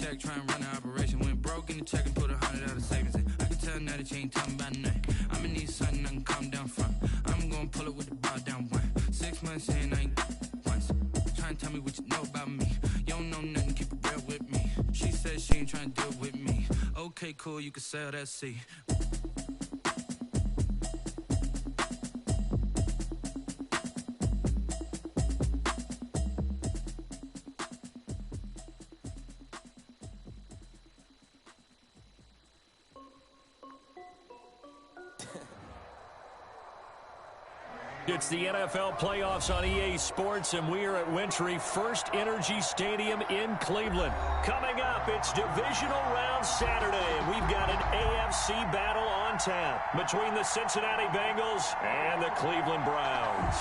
check, try and run the operation. Went broke in the check and put 100 out of savings in. I can tell now that you ain't talking about nothing. I'ma need something I can calm down from. I'm gonna pull it with the bar down one. 6 months in, I ain't once. Try and tell me what you know about me. You don't know nothing, keep it real with me. She said she ain't trying to deal with me. Okay, cool, you can sell that seat. It's the NFL playoffs on EA Sports, and we are at Wintry First Energy Stadium in Cleveland. Coming up, it's Divisional Round Saturday, and we've got an AFC battle on tap between the Cincinnati Bengals and the Cleveland Browns.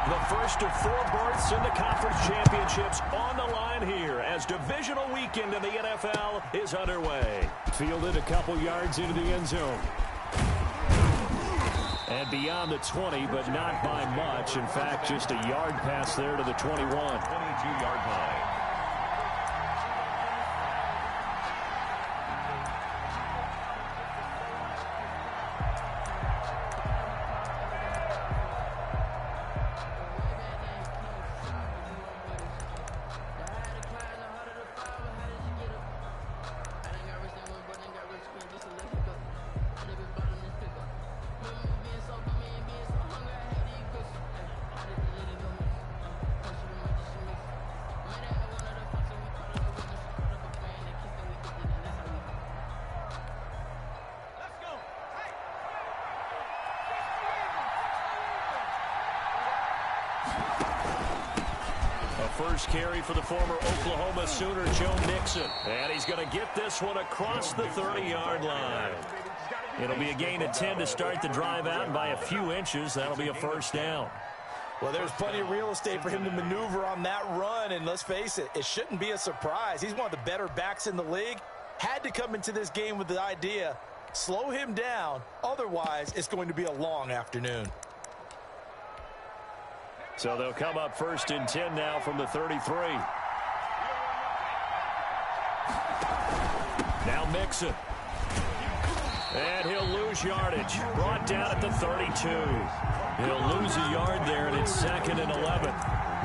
The first of 4 berths in the conference championships on the line here as divisional weekend in the NFL is underway. Fielded a couple yards into the end zone. And beyond the 20, but not by much. In fact, just a yard pass there to the 21. 22-yard line. First carry for the former Oklahoma Sooner, Joe Mixon. And he's going to get this one across the 30-yard line. It'll be a gain of 10 to start the drive out, and by a few inches, that'll be a first down. Well, there's plenty of real estate for him to maneuver on that run, and let's face it, it shouldn't be a surprise. He's one of the better backs in the league. Had to come into this game with the idea, slow him down, otherwise it's going to be a long afternoon. So they'll come up first and 10 now from the 33. Now Mixon. And he'll lose yardage. Brought down at the 32. He'll lose a yard there, and it's 2nd and 11.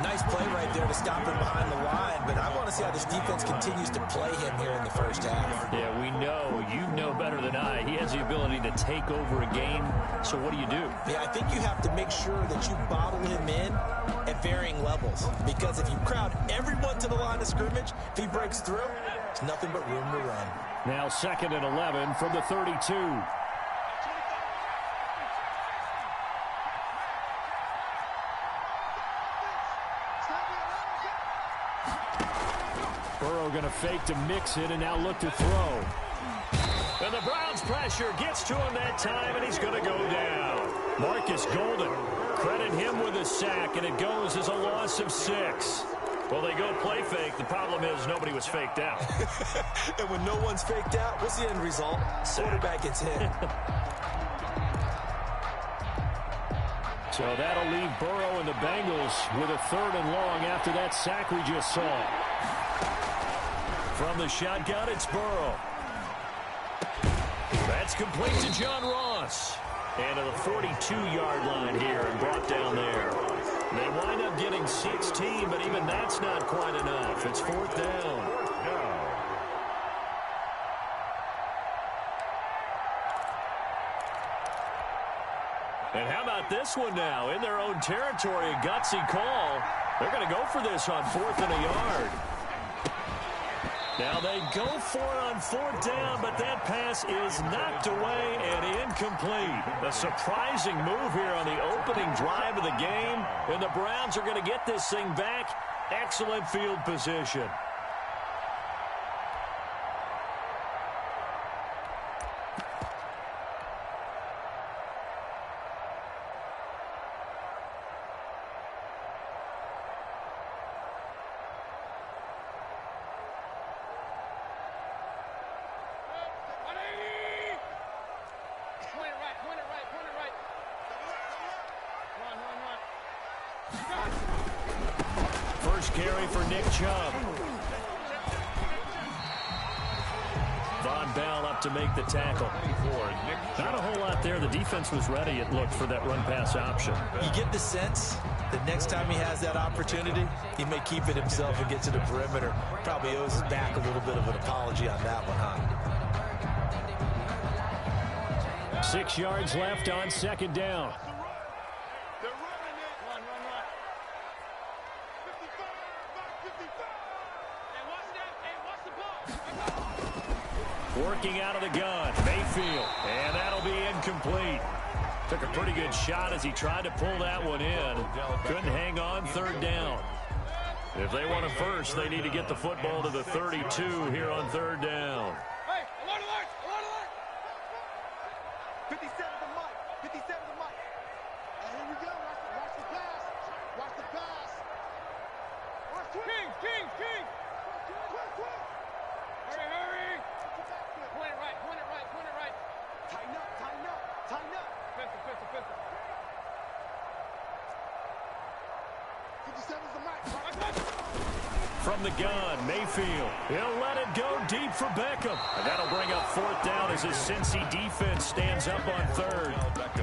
Nice play right there to stop him behind the line, but I want to see how this defense continues to play him here in the first half. Yeah, we know. You know better than I. He has the ability to take over a game, so what do you do? Yeah, I think you have to make sure that you bottle him in at varying levels, because if you crowd everyone to the line of scrimmage, if he breaks through, there's nothing but room to run. Now 2nd and 11 from the 32. Burrow going to fake to Mixon and now look to throw. And the Browns pressure gets to him that time, and he's going to go down. Marcus Golden, credit him with a sack, and it goes as a loss of 6. Well, they go play fake. The problem is nobody was faked out. And when no one's faked out, what's the end result? Quarterback gets hit. So that'll leave Burrow and the Bengals with a 3rd and long after that sack we just saw. From the shotgun, it's Burrow. That's complete to John Ross. And to the 42-yard line here and brought down there. They wind up getting 16, but even that's not quite enough. It's 4th down. And how about this one now? In their own territory, a gutsy call. They're going to go for this on 4th and a yard. Now they go for it on 4th down, but that pass is knocked away and incomplete. A surprising move here on the opening drive of the game, and the Browns are going to get this thing back. Excellent field position. First carry for Nick Chubb. Von Bell up to make the tackle. Not a whole lot there. The defense was ready, it looked, for that run-pass option. You get the sense that next time he has that opportunity, he may keep it himself and get to the perimeter. Probably owes his back a little bit of an apology on that one, huh? 6 yards left on second down. Working out of the gun, Mayfield, and that'll be incomplete. Took a pretty good shot as he tried to pull that one in. Couldn't hang on third down. If they want a first, they need to get the football to the 32 here on third down. Hey, alert, alert, alert, alert. 57 to Mike, 57 to Mike. And here we go, watch the pass. Watch the pass. King. Quick. Hurry. Point it right. Tighten up. Pistol. 57's the Mike. From the gun, Mayfield. He'll let it go deep for Beckham. And that'll bring up fourth down as his Cincy defense stands up on third.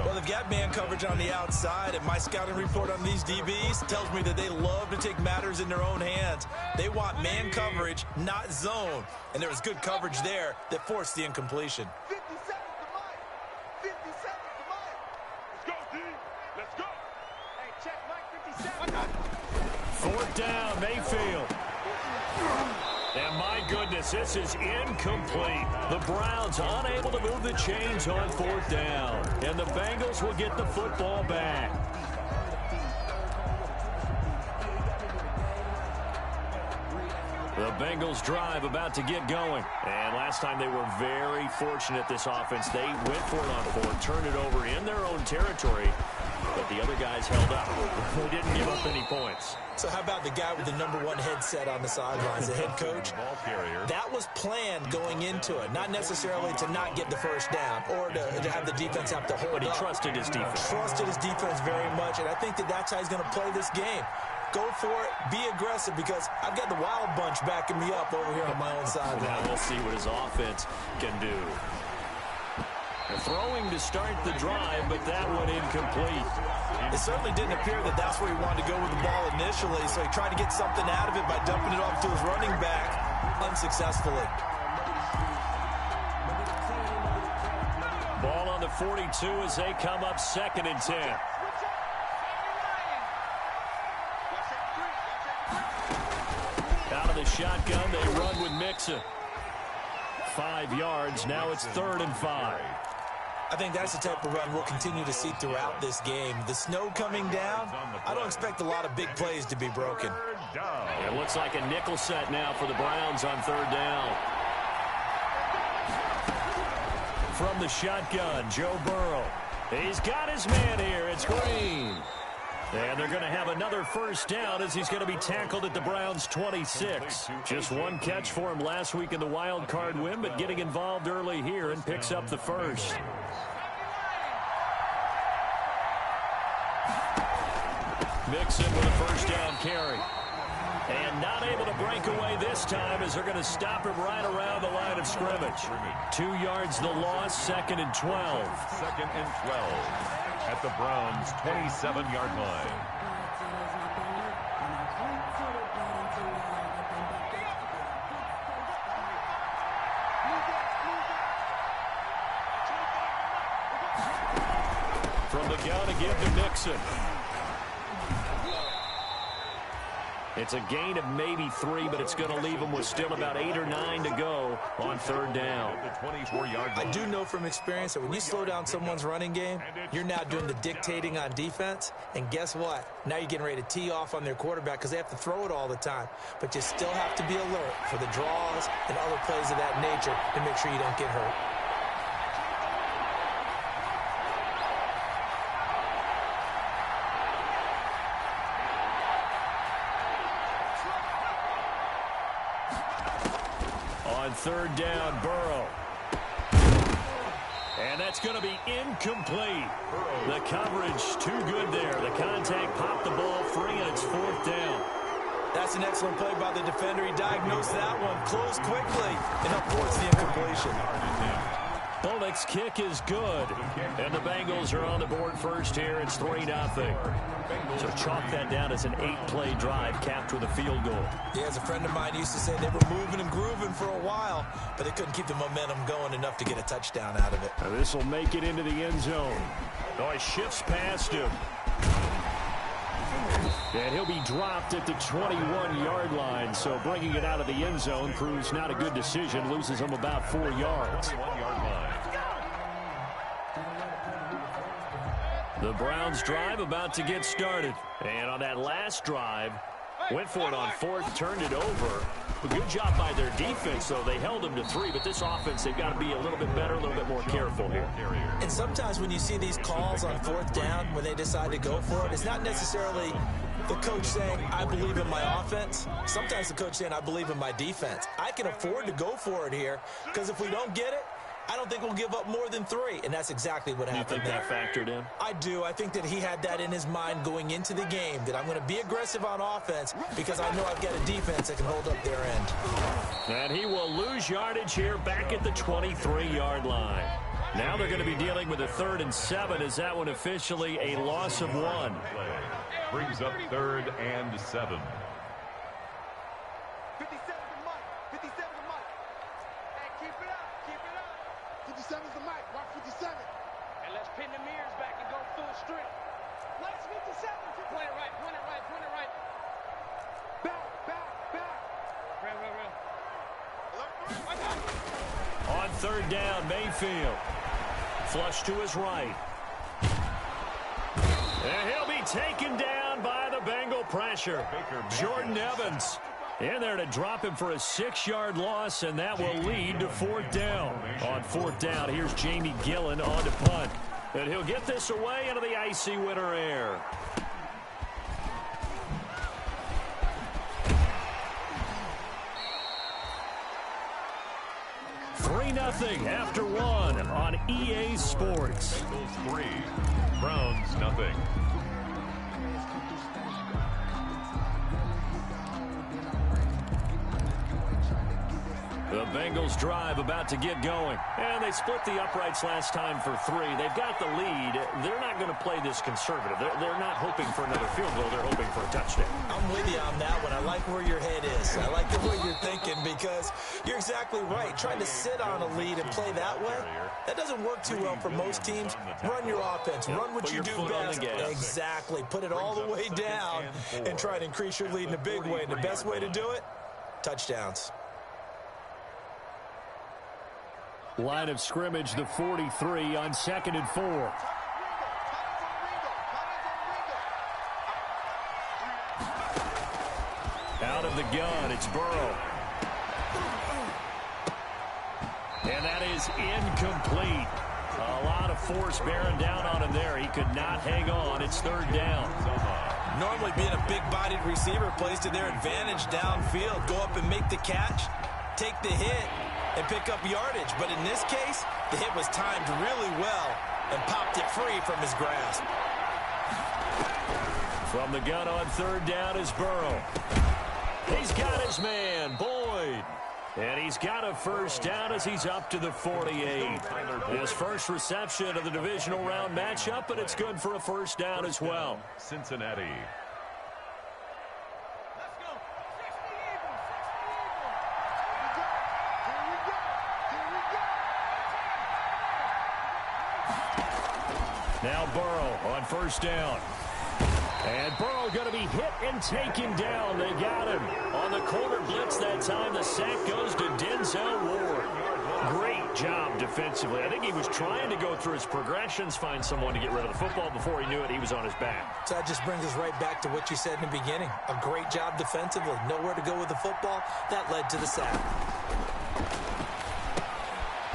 Well, they've got man coverage on the outside, and my scouting report on these DBs tells me that they love to take matters in their own hands. They want man coverage, not zone. And there was good coverage there that forced the incompletion. 57's the Mike. 57's the Mike. Let's go, D. Let's go. Hey, check Mike 57. Fourth down, Mayfield. And my goodness, this is incomplete. The Browns unable to move the chains on fourth down. And the Bengals will get the football back. The Bengals drive about to get going. And last time they were very fortunate, this offense. They went for it on fourth, turned it over in their own territory. But the other guys held up. They didn't give up any points. So how about the guy with the #1 headset on the sidelines, the head coach? That was planned going into it, not necessarily to not get the first down or to have the defense have to hold up. But he trusted his defense. Trusted his defense very much, and I think that's how he's going to play this game. Go for it, be aggressive, because I've got the Wild Bunch backing me up over here on my own sideline. Now we'll see what his offense can do. Throwing to start the drive, but that one incomplete. It certainly didn't appear that that's where he wanted to go with the ball initially, so he tried to get something out of it by dumping it off to his running back unsuccessfully. Ball on the 42 as they come up 2nd and 10. Out of the shotgun, they run with Mixon. 5 yards, now it's 3rd and 5. I think that's the type of run we'll continue to see throughout this game. The snow coming down, I don't expect a lot of big plays to be broken. It looks like a nickel set now for the Browns on 3rd down. From the shotgun, Joe Burrow. He's got his man here. It's Green. And they're going to have another first down as he's going to be tackled at the Browns' 26. Just one catch for him last week in the wild card win, but getting involved early here and picks up the first. Mixon with a first down carry. And not able to break away this time as they're going to stop him right around the line of scrimmage. 2 yards the loss, 2nd and 12. 2nd and 12 at the Browns' 27-yard line. From the gun again to Mixon. It's a gain of maybe 3, but it's going to leave them with still about 8 or 9 to go on 3rd down. I do know from experience that when you slow down someone's running game, you're now doing the dictating on defense. And guess what? Now you're getting ready to tee off on their quarterback because they have to throw it all the time. But you still have to be alert for the draws and other plays of that nature to make sure you don't get hurt. On 3rd down, Burrow. And that's going to be incomplete. The coverage too good there. The contact popped the ball free, and it's 4th down. That's an excellent play by the defender. He diagnosed that one, closed quickly, and up force the incompletion. Bullock's kick is good. And the Bengals are on the board first here. It's 3-0. So chalk that down as an 8-play drive capped with a field goal. Yeah, as a friend of mine used to say, they were moving and grooving for a while, but they couldn't keep the momentum going enough to get a touchdown out of it. Now this will make it into the end zone. Oh, he shifts past him. And he'll be dropped at the 21-yard line. So bringing it out of the end zone proves not a good decision. Loses him about 4 yards. The Browns drive about to get started. And on that last drive, went for it on 4th, turned it over. A good job by their defense, though. They held them to 3, but this offense, they've got to be a little bit better, a little bit more careful here. And sometimes when you see these calls on 4th down, when they decide to go for it, it's not necessarily the coach saying, I believe in my offense. Sometimes the coach saying, I believe in my defense. I can afford to go for it here, because if we don't get it, I don't think we'll give up more than 3, and that's exactly what happened. You think that factored in? I do. I think that he had that in his mind going into the game, that I'm going to be aggressive on offense because I know I've got a defense that can hold up their end. And he will lose yardage here back at the 23-yard line. Now they're going to be dealing with a 3rd and 7. Is that one officially a loss of 1? Brings up 3rd and 7. 57 to Mike. 57 to Mike. Hey, keep it up. Keep it up. 57 is the Mike. Watch 57. And let's pin the mirrors back and go full strength. Let's 57. Point it right. Point it right. Point it right. Back. Back. Back. Real. On 3rd down, Mayfield. Flush to his right. And he'll be taken down by the Bengal pressure. Jordan Evans in there to drop him for a 6-yard loss, and that will lead to 4th down. On 4th down, here's Jamie Gillen on to punt. And he'll get this away into the icy winter air. Nothing after 1 on EA Sports. Bengals 3, Browns nothing. The Bengals drive about to get going. And they split the uprights last time for 3. They've got the lead. They're not going to play this conservative. They're not hoping for another field goal. They're hoping for a touchdown. I'm with you on that one. I like where your head is. I like the way you're thinking because you're exactly right. Trying to sit on a lead and play that way, that doesn't work too well for most teams. Run your offense. Run what you do best. Exactly. Put it all the way down and try to increase your lead in a big way. And the best way to do it, touchdowns. Line of scrimmage, the 43 on 2nd and 4. Out of the gun, it's Burrow. And that is incomplete. A lot of force bearing down on him there. He could not hang on. It's 3rd down. Normally being a big-bodied receiver plays to their advantage downfield. Go up and make the catch, take the hit, and pick up yardage. But in this case, the hit was timed really well and popped it free from his grasp. From the gun on 3rd down is Burrow. He's got his man, Boyd. And he's got a 1st down as he's up to the 48. His first reception of the divisional round matchup, but it's good for a 1st down as well. Cincinnati. Now Burrow on 1st down. And Burrow going to be hit and taken down. They got him. On the corner blitz that time, the sack goes to Denzel Ward. Great job defensively. I think he was trying to go through his progressions, find someone to get rid of the football. Before he knew it, he was on his back. So that just brings us right back to what you said in the beginning. A great job defensively. Nowhere to go with the football. That led to the sack.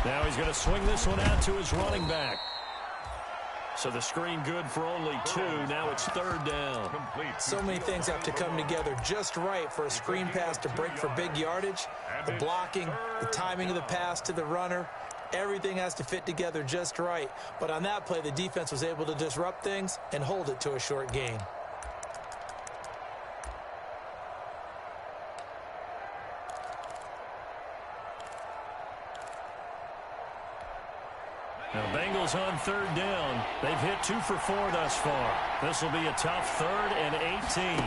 Now he's going to swing this one out to his running back. So the screen good for only 2. Now it's 3rd down. So many things have to come together just right for a screen pass to break for big yardage. The blocking, the timing of the pass to the runner, Everything has to fit together just right. But on that play, the defense was able to disrupt things and hold it to a short gain. Now, Bengals on third down. They've hit 2 for 4 thus far. This will be a tough 3rd and 18.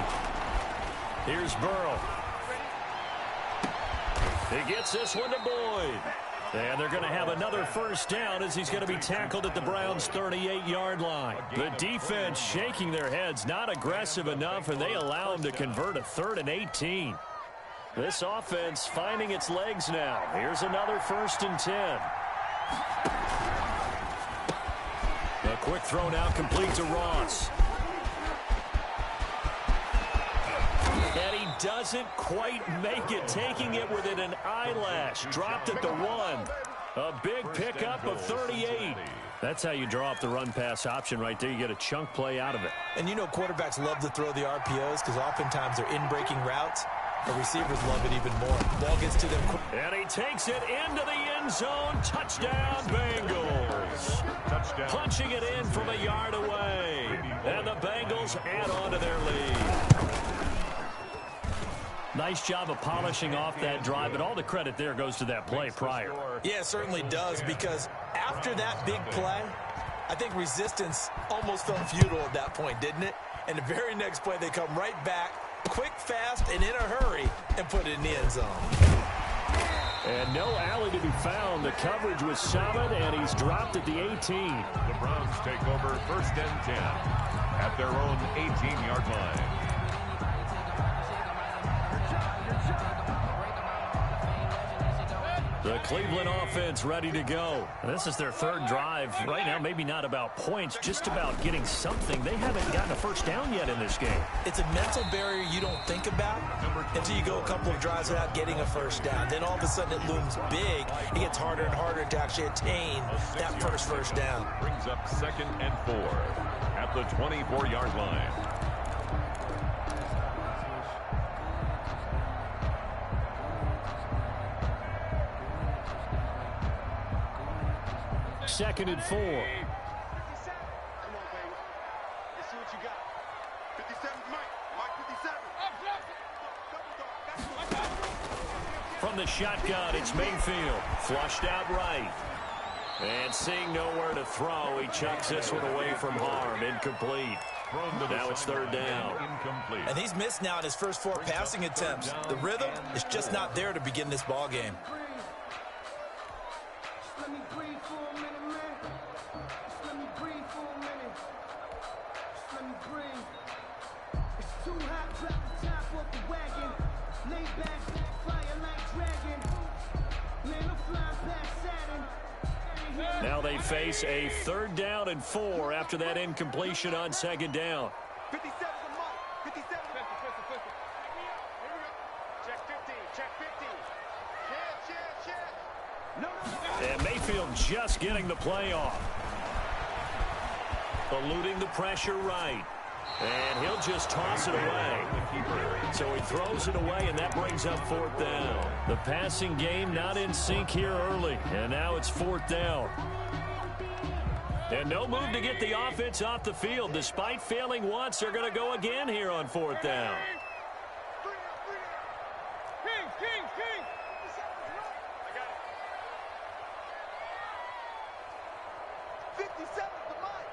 Here's Burrow. He gets this one to Boyd. And they're going to have another first down as he's going to be tackled at the Browns' 38-yard line. The defense shaking their heads, not aggressive enough, and they allow him to convert a 3rd and 18. This offense finding its legs now. Here's another 1st and 10. A quick throw now complete to Ross. And he doesn't quite make it, taking it within an eyelash. Dropped at the 1. A big pickup of 38. That's how you draw up the run-pass option right there. You get a chunk play out of it. And you know quarterbacks love to throw the RPOs because oftentimes they're in-breaking routes. The receivers love it even more. Ball gets to them quick. And he takes it into the end zone. Touchdown, Bengals. Touchdown. Punching it in from a yard away. And the Bengals add on to their lead. Nice job of polishing off that drive, but all the credit there goes to that play prior. Yeah, it certainly does, because after that big play, I think resistance almost felt futile at that point, didn't it? And the very next play, they come right back, quick, fast, and in a hurry, and put it in the end zone. And no alley to be found. The coverage was solid, and he's dropped at the 18. The Browns take over 1st and 10 at their own 18-yard line. The Cleveland offense ready to go. This is their 3rd drive. Right now, maybe not about points, just about getting something. They haven't gotten a first down yet in this game. It's a mental barrier you don't think about until you go a couple of drives without getting a first down. Then all of a sudden it looms big. It gets harder and harder to actually attain that first down. Brings up 2nd and 4 at the 24-yard line. Second and 4. 57. Come on, baby. Let's see what you got. 57's Mike. Mike 57. From the shotgun, it's Mayfield. Flushed out right. And seeing nowhere to throw, he chucks this one away from harm. Incomplete. Now it's 3rd down. Incomplete. And he's missed now in his first 4 passing attempts. The rhythm is just not there to begin this ball game. Let me breathe for a minute, man. Just let me breathe for a minute. Just let me breathe. It's too hot, drop the top off the wagon. Lay back, fire like dragon. Man, I'm flying past Saturn. Now they face a 3rd down and 4 after that incompletion on 2nd down. 57's a Mike. 57. Here we go. Check 15. Check 15. Check. No. And Mayfield just getting the play off. Eluding the pressure right. And he'll just toss it away. So he throws it away, and that brings up 4th down. The passing game not in sync here early. And now it's 4th down. And no move to get the offense off the field. Despite failing once, they're going to go again here on 4th down. King. I got it. 57's the Mike.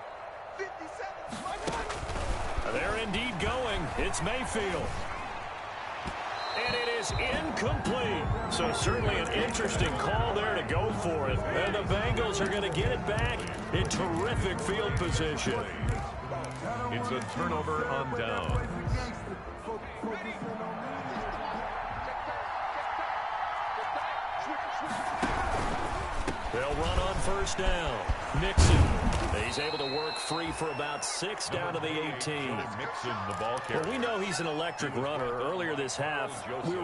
57's Mike. They're indeed going. It's Mayfield. And it is incomplete. So certainly an interesting call there to go for it. And the Bengals are going to get it back in terrific field position. It's a turnover on down. They'll run on 1st down. Mixon. He's able to work free for about 6 down to the 18. Mixon, the ball carrier. Well, we know he's an electric runner. Earlier this half, you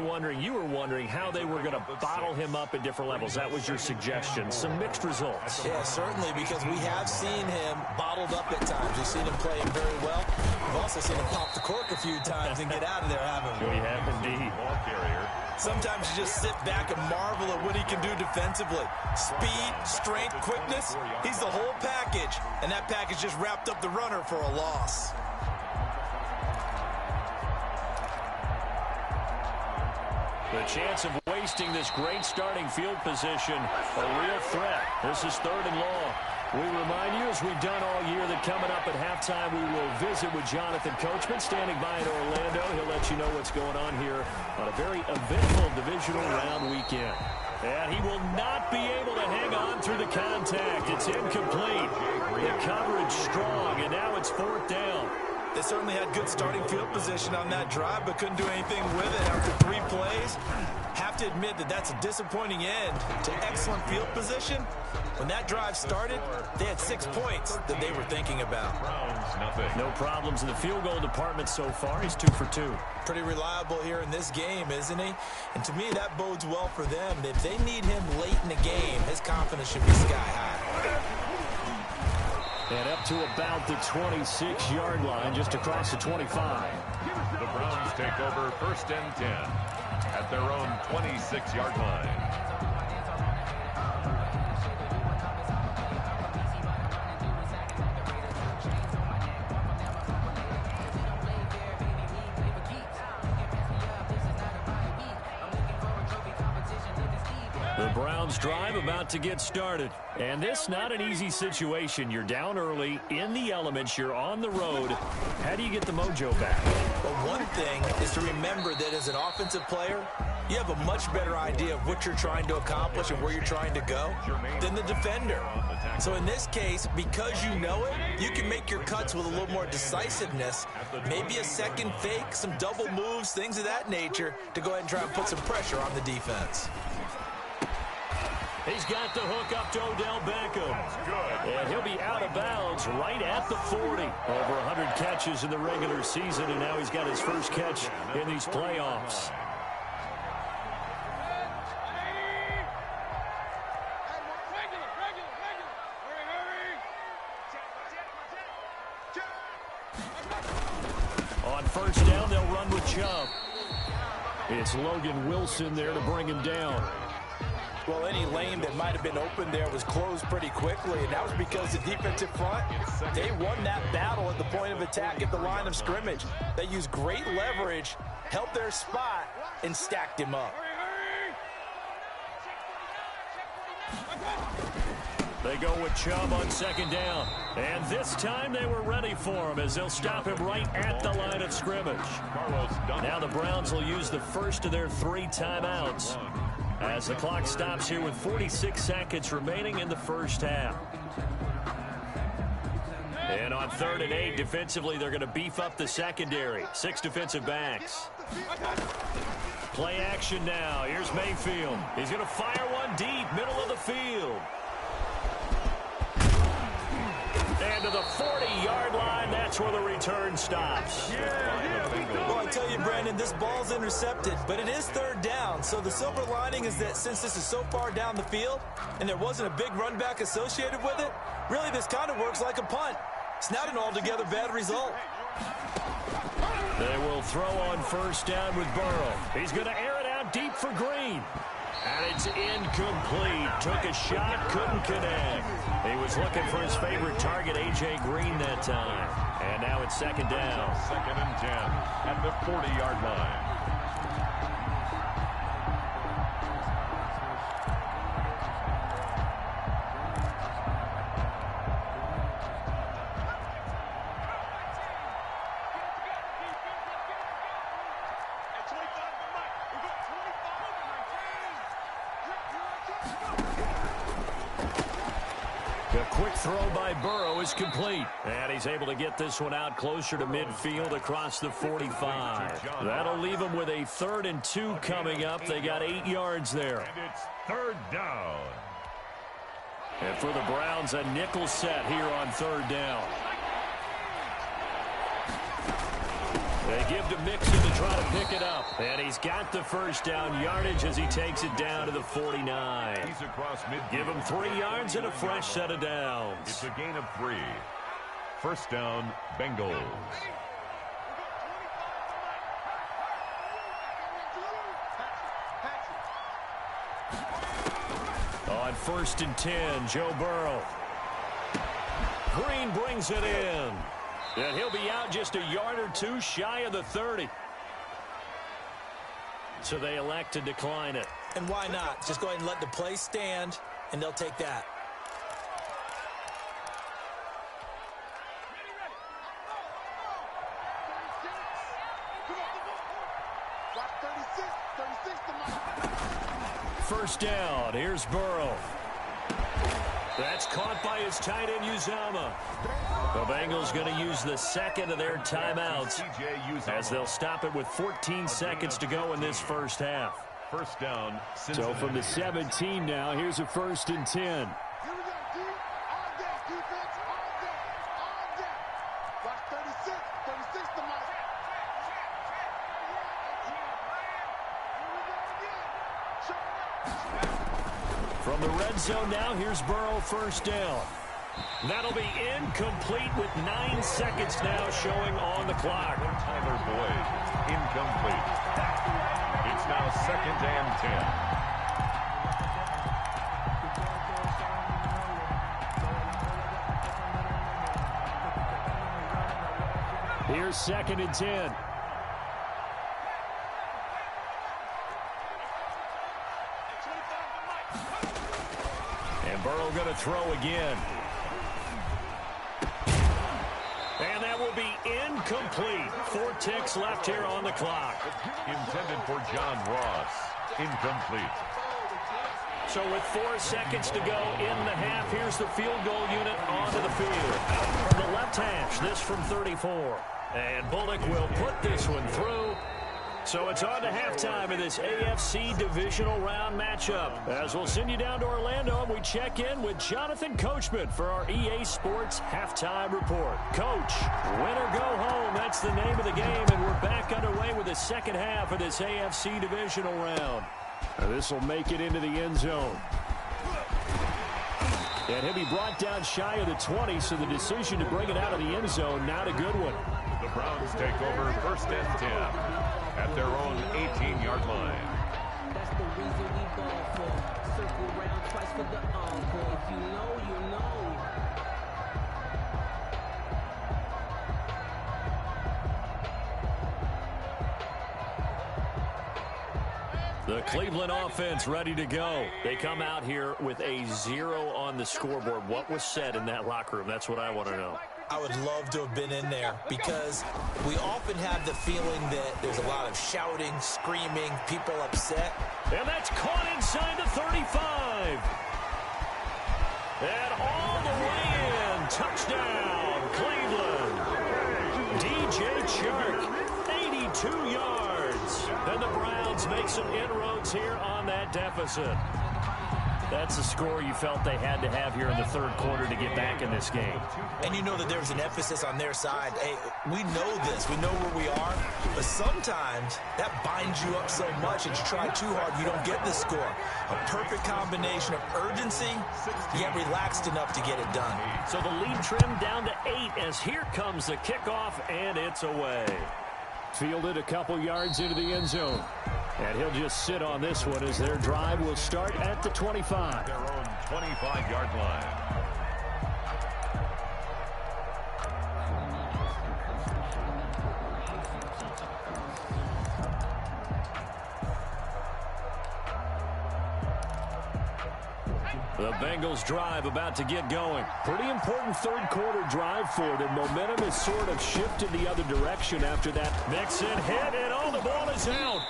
were wondering how they were going to bottle him up at different levels. That was your suggestion. Some mixed results. Yeah, certainly, because we have seen him bottled up at times. We've seen him play very well. We've also seen him pop the cork a few times and get out of there, haven't we? We have indeed. Ball carrier. Sometimes you just sit back and marvel at what he can do defensively. Speed, strength, quickness, he's the whole package. And that package just wrapped up the runner for a loss. The chance of wasting this great starting field position, a real threat. This is 3rd and long. We remind you, as we've done all year, that coming up at halftime, we will visit with Jonathan Coachman, standing by in Orlando. He'll let you know what's going on here on a very eventful divisional round weekend. And he will not be able to hang on through the contact. It's incomplete. The coverage strong, and now it's 4th down. They certainly had good starting field position on that drive, but couldn't do anything with it after 3 plays. Have to admit that that's a disappointing end to excellent field position. When that drive started, they had 6 points that they were thinking about. No problems in the field goal department so far. He's 2 for 2. Pretty reliable here in this game, isn't he? And to me, that bodes well for them. If they need him late in the game, his confidence should be sky high. And up to about the 26-yard line, just across the 25. The Browns take over 1st and 10 at their own 26-yard line. The Browns drive about to get started. And this not an easy situation. You're down early, in the elements, you're on the road. How do you get the mojo back? Well, one thing is to remember that as an offensive player, you have a much better idea of what you're trying to accomplish and where you're trying to go than the defender. So in this case, because you know it, you can make your cuts with a little more decisiveness, maybe a second fake, some double moves, things of that nature, to go ahead and try and put some pressure on the defense. He's got the hook up to Odell Beckham. And he'll be out of bounds right at the 40. Over 100 catches in the regular season, and now he's got his first catch in these playoffs. On 1st down, they'll run with Chubb. It's Logan Wilson there to bring him down. Well, any lane that might have been open there was closed pretty quickly, and that was because the defensive front, they won that battle at the point of attack at the line of scrimmage. They used great leverage, held their spot, and stacked him up. They go with Chubb on 2nd down. And this time they were ready for him as they'll stop him right at the line of scrimmage. Now the Browns will use the first of their 3 timeouts as the clock stops here with 46 seconds remaining in the first half. And on 3rd and 8, defensively, they're going to beef up the secondary. 6 defensive backs. Play action now. Here's Mayfield. He's going to fire one deep, middle of the field. And to the 40-yard line, that's where the return stops. Well, I tell you, Brandon, this ball's intercepted, but it is 3rd down. So the silver lining is that since this is so far down the field and there wasn't a big run back associated with it, really this kind of works like a punt. It's not an altogether bad result. They will throw on 1st down with Burrow. He's going to air it out deep for Green. And it's incomplete. Took a shot, couldn't connect. He was looking for his favorite target, A.J. Green, that time. And now it's 2nd down. 2nd and 10 at the 40-yard line. Quick throw by Burrow is complete. And he's able to get this one out closer to midfield across the 45. That'll leave him with a 3rd and 2 coming up. They got 8 yards there. And it's 3rd down. And for the Browns, a nickel set here on 3rd down. They give to Mixon to try to pick it up. And he's got the 1st down yardage as he takes it down to the 49. He's across midfield. Give him 3 yards and a fresh set of downs. It's a gain of 3. 1st down, Bengals. On 1st and 10, Joe Burrow. Green brings it in. And he'll be out just a yard or two shy of the 30. So they elect to decline it. And why not? Just go ahead and let the play stand, and they'll take that. First down. Here's Burrow. That's caught by his tight end, Uzama. The Bengals going to use the second of their timeouts as they'll stop it with 14 seconds to go in this first half. First down. So from the 17 now, here's a 1st and 10. Here we go, D. All day, defense, all day, all day. Watch 36, 36 to Mike. From the red zone now, here's Burrow, first down. That'll be incomplete with 9 seconds now showing on the clock. Tyler Boyd, incomplete. It's now 2nd and 10. Here's 2nd and 10. And Burrow going to throw again. And that will be incomplete. 4 ticks left here on the clock. Intended for John Ross. Incomplete. So with 4 seconds to go in the half, here's the field goal unit onto the field. From the left hash, this from 34. And Bullock will put this one through. So it's on to halftime in this AFC divisional round matchup. As we'll send you down to Orlando, and we check in with Jonathan Coachman for our EA Sports Halftime Report. Coach, win or go home, that's the name of the game, and we're back underway with the second half of this AFC divisional round. This will make it into the end zone. And he'll be brought down shy of the 20, so the decision to bring it out of the end zone, not a good one. The Browns take over 1st and 10 at their own 18-yard line. That's the reason we ball for. Circle around twice for the encore. If you know, you know. The Cleveland offense ready to go. They come out here with a 0 on the scoreboard. What was said in that locker room? That's what I want to know. I would love to have been in there because we often have the feeling that there's a lot of shouting, screaming, people upset. And that's caught inside the 35. And all the way in. Touchdown, Cleveland. DJ Chark, 82 yards. And the Browns make some inroads here on that deficit. That's the score you felt they had to have here in the third quarter to get back in this game. And you know that there's an emphasis on their side. Hey, we know this. We know where we are. But sometimes that binds you up so much that you try too hard, you don't get the score. A perfect combination of urgency, yet relaxed enough to get it done. So the lead trimmed down to 8 as here comes the kickoff, and it's away. Fielded a couple yards into the end zone. And he'll just sit on this one as their drive will start at the 25. Their own 25-yard line. The Bengals drive about to get going. Pretty important third quarter drive for them. Momentum has sort of shifted the other direction after that. Mixon hit, and oh, the ball is out.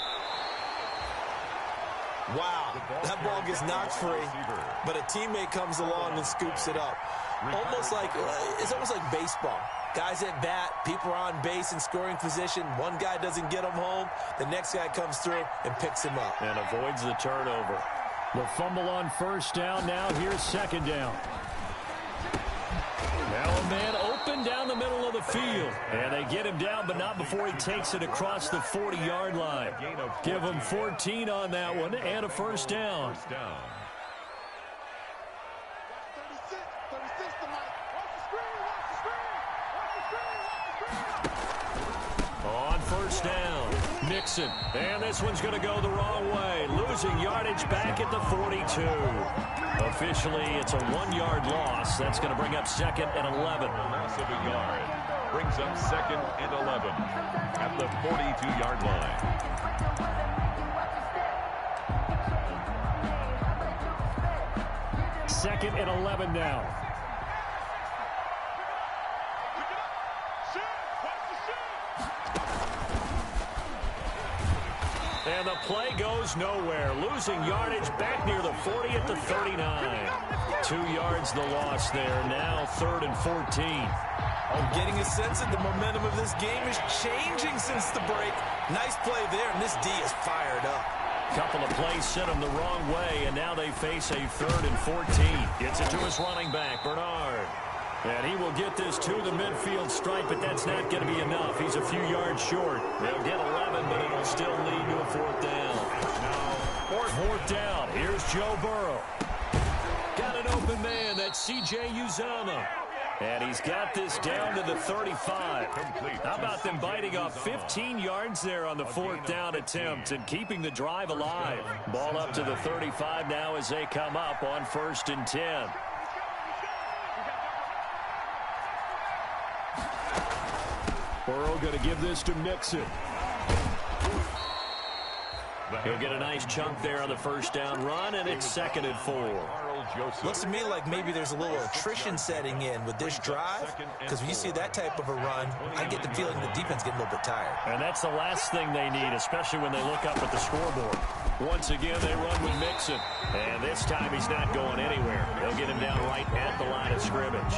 Wow, that ball gets knocked free, but a teammate comes along and scoops it up. It's almost like baseball. Guys at bat, people are on base in scoring position. One guy doesn't get him home. The next guy comes through and picks him up. And avoids the turnover. The fumble on first down. Now here's second down. Now a man open down the middle of the field. And they get him down, but not before he takes it across the 40-yard line. Give him 14 on that one and a first down. On first down, Mixon. And this one's going to go the wrong way. Losing yardage back at the 42. Officially, it's a 1-yard loss. That's going to bring up 2nd and 11. Loss of a yard brings up 2nd and 11 at the 42-yard line. 2nd and 11 now. And the play goes nowhere. Losing yardage back near the 40 at the 39. 2 yards the loss there. Now 3rd and 14. I'm getting a sense that the momentum of this game is changing since the break. Nice play there, and this D is fired up. Couple of plays sent them the wrong way, and now they face a 3rd and 14. Gets it to his running back, Bernard. And he will get this to the midfield stripe, but that's not going to be enough. He's a few yards short. They'll get 11, but it'll still lead to a 4th down. Now, 4th down. Here's Joe Burrow. Got an open man. That's C.J. Uzomah. And he's got this down to the 35. How about them biting off 15 yards there on the 4th down attempt and keeping the drive alive? Ball up to the 35 now as they come up on 1st and 10. Burrow going to give this to Mixon. He'll get a nice chunk there on the 1st down run, and it's 2nd and 4. Looks to me like maybe there's a little attrition setting in with this drive, because when you see that type of a run, I get the feeling the defense getting a little bit tired. And that's the last thing they need, especially when they look up at the scoreboard. Once again, they run with Mixon. And this time he's not going anywhere. They'll get him down right at the line of scrimmage.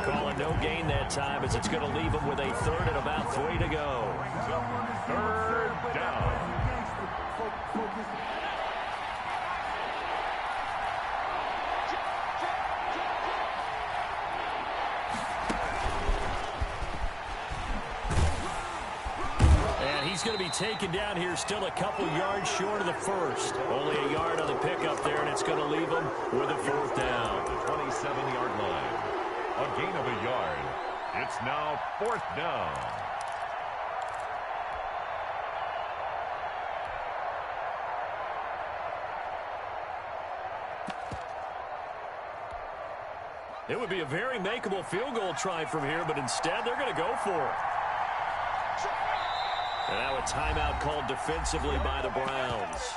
Calling no gain that time as it's going to leave him with a 3rd and about 3 to go. 3rd down. He's going to be taken down here still a couple yards short of the 1st. Only a yard on the pickup there, and it's going to leave him with a 4th down. 27-yard line. A gain of a yard. It's now 4th down. It would be a very makeable field goal try from here, but instead they're going to go for it. And now a timeout called defensively by the Browns.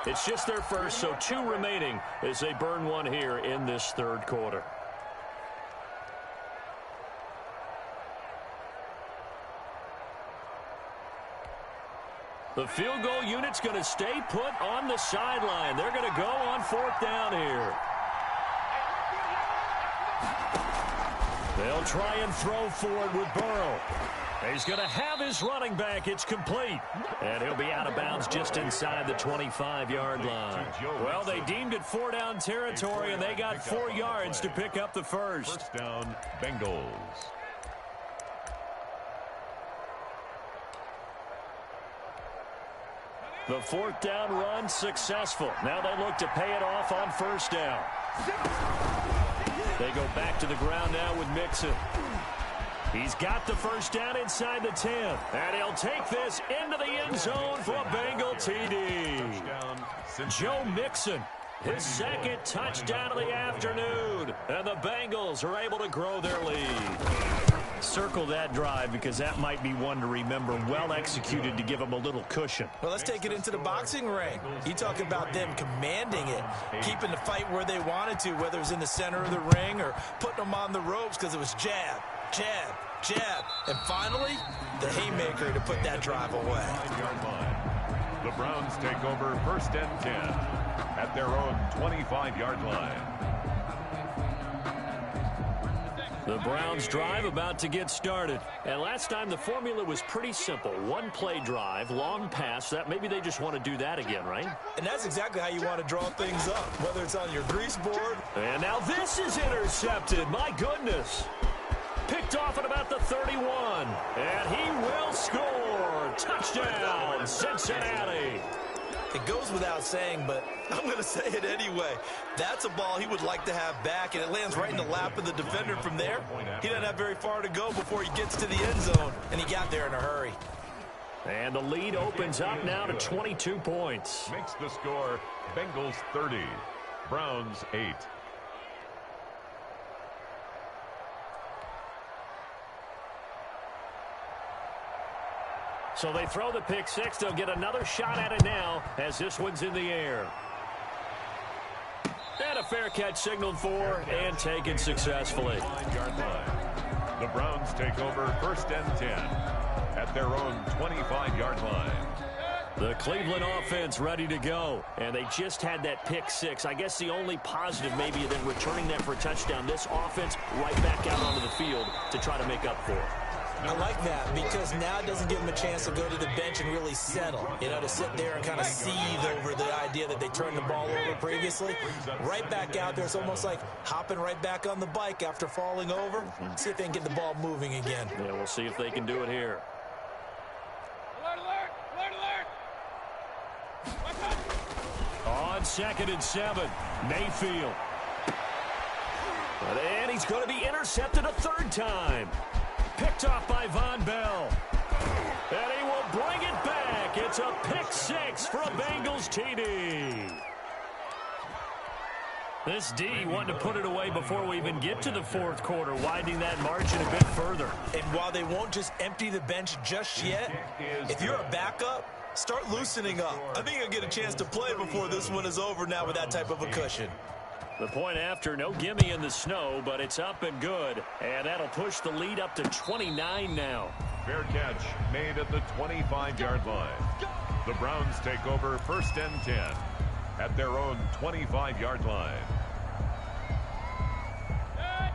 It's just their first, so 2 remaining as they burn one here in this 3rd quarter. The field goal unit's going to stay put on the sideline. They're going to go on 4th down here. They'll try and throw forward with Burrow. He's going to have his running back. It's complete. And he'll be out of bounds just inside the 25-yard line. Well, they deemed it 4-down territory, and they got 4 yards to pick up the 1st. 1st down, Bengals. The 4th down run successful. Now they look to pay it off on 1st down. They go back to the ground now with Mixon. He's got the 1st down inside the 10. And he'll take this into the end zone for a Bengal TD. Joe Mixon, his 2nd touchdown of the afternoon. And the Bengals are able to grow their lead. Circle that drive because that might be one to remember. Well executed to give them a little cushion. Well, let's take it into the boxing ring. You talk about them commanding it, keeping the fight where they wanted to, whether it was in the center of the ring or putting them on the ropes because it was jab, jab, jab. And finally, the haymaker to put that drive away. The Browns take over 1st and 10 at their own 25-yard line. The Browns drive about to get started. And last time the formula was pretty simple. 1-play drive, long pass. That maybe they just want to do that again, right? And that's exactly how you want to draw things up, whether it's on your grease board. And now this is intercepted. My goodness. Picked off at about the 31. And he will score. Touchdown, Cincinnati. It goes without saying, but I'm going to say it anyway. That's a ball he would like to have back, and it lands right in the lap of the defender from there. He doesn't have very far to go before he gets to the end zone, and he got there in a hurry. And the lead opens up now to 22 points. Makes the score Bengals 30, Browns 8. So they throw the pick six. They'll get another shot at it now as this one's in the air. And a fair catch signaled for and taken successfully. 9-yard line. The Browns take over 1st and 10 at their own 25-yard line. The Cleveland offense ready to go, and they just had that pick six. I guess the only positive maybe than returning that for a touchdown. This offense right back out onto the field to try to make up for it. I like that because now it doesn't give them a chance to go to the bench and really settle. You know, to sit there and kind of seethe over the idea that they turned the ball over previously. Right back out there. It's almost like hopping right back on the bike after falling over. See if they can get the ball moving again. Yeah, we'll see if they can do it here. Alert, alert! Alert, alert! On 2nd and 7, Mayfield. And he's going to be intercepted a third time. Picked off by Von Bell. And he will bring it back. It's a pick six for a Bengals TD. This D wanting to put it away before we even get to the fourth quarter, widening that margin a bit further. And while they won't just empty the bench just yet, if you're a backup, start loosening up. I think you'll get a chance to play before this one is over now with that type of a cushion. The point after, no gimme in the snow, but it's up and good. And that'll push the lead up to 29 now. Fair catch made at the 25-yard line. The Browns take over 1st and 10 at their own 25-yard line.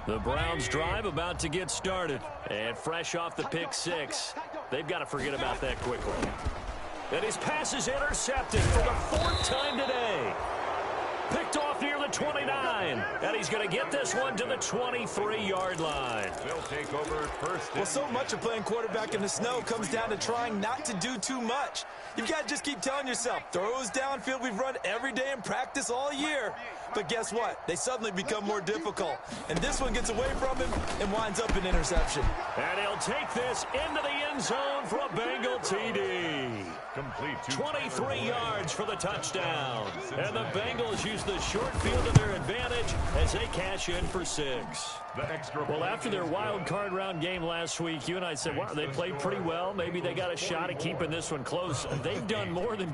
The Browns drive about to get started. And fresh off the pick six, they've got to forget about that quickly. And his pass is intercepted for the 4th time today. Picked off near the 29, and he's going to get this one to the 23-yard line. They'll take over 1st. Well, so much of playing quarterback in the snow comes down to trying not to do too much. You've got to just keep telling yourself, throws downfield we've run every day in practice all year. But guess what? They suddenly become more difficult. And this one gets away from him and winds up an interception. And he'll take this into the end zone for a Bengal TD. Complete 23 yards for the touchdown. And the Bengals use the short field to their advantage as they cash in for 6. Well, after their wild card round game last week, you and I said, wow, they played pretty well. Maybe they got a shot at keeping this one close. They've done more than